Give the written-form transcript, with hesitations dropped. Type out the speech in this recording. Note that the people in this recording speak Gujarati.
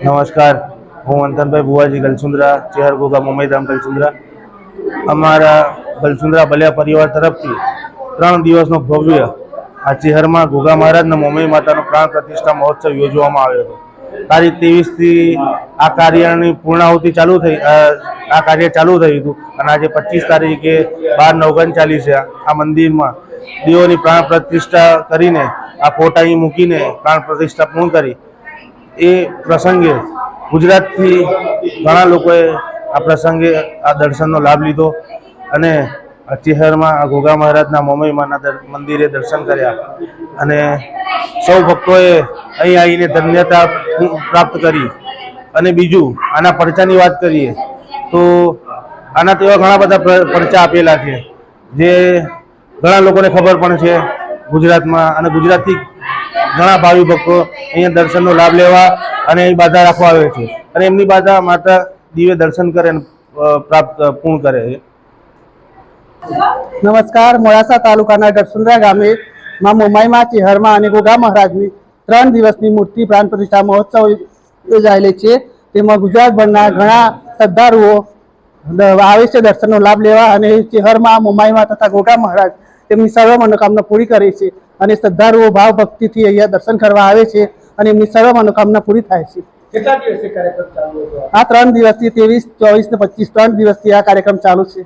નમસ્કાર, હું અંતનભાઈ ભુવાજી ગલસુંદરા, ચેહર ગોગા મુંબઈધામ ગલસુંદરા. અમારા ગલસુંદરા બલિયા પરિવાર તરફથી 3 દિવસનો ભવ્ય આ ચેહરમાં ગોગા મહારાજના મોમઈ માતાનો પ્રાણ પ્રતિષ્ઠા મહોત્સવ યોજવામાં આવ્યો હતો. તારીખ 23થી આ કાર્યની પૂર્ણાહુતિ ચાલુ થઈ, આ કાર્ય ચાલુ થયું હતું અને આજે 25 તારીખે 12:39 આ મંદિરમાં દેવોની પ્રાણ પ્રતિષ્ઠા કરીને આ ફોટા અહીં મૂકીને પ્રાણ પ્રતિષ્ઠા પૂર્ણ કરી. એ પ્રસંગે ગુજરાતથી ઘણા લોકોએ આ પ્રસંગે આ દર્શનનો લાભ લીધો અને ચેહરમાં ગોગા મહારાજના મોમઈમાના મંદિરે દર્શન કર્યા અને સૌ ભક્તોએ અહીં આવીને ધન્યતા પ્રાપ્ત કરી. અને બીજું, આના પરચાની વાત કરીએ તો આના તેવા ઘણા બધા પરચા આપેલા છે જે ઘણા લોકોને ખબર પણ છે ગુજરાતમાં, અને ગુજરાતથી ઘણા ભાવિ ભક્તો અહીંયા દર્શનનો લાભ લેવા અને અહીં બાધા રાખવા આવે છે અને એમની બાધા માતા દિવ્ય દર્શન કરે અને પૂર્ણ કરે છે. નમસ્કાર, મોડાસા તાલુકાના ગલસુંદરા ગામે માં મોમાઈમાં ચેહરમાં અને ગોગા મહારાજની 3 દિવસની મૂર્તિ પ્રાણ પ્રતિષ્ઠા મહોત્સવ યોજાયેલી છે. તેમાં ગુજરાતભરના ઘણા શ્રદ્ધાળુઓ આવે છે દર્શનનો લાભ લેવા અને ચેહરમાં મોમાઈમાં તથા ગોગા મહારાજ તેમની સર્વ મનોકામના પૂરી કરે છે અને શ્રદ્ધાળુઓ ભાવ ભક્તિથી અહીંયા દર્શન કરવા આવે છે અને એમની સર્વ મનોકામના પૂરી થાય છે. કેટલા દિવસથી કાર્યક્રમ ચાલુ હતો? આ 3 દિવસથી 23, 24 ને 25 3 દિવસથી આ કાર્યક્રમ ચાલુ છે.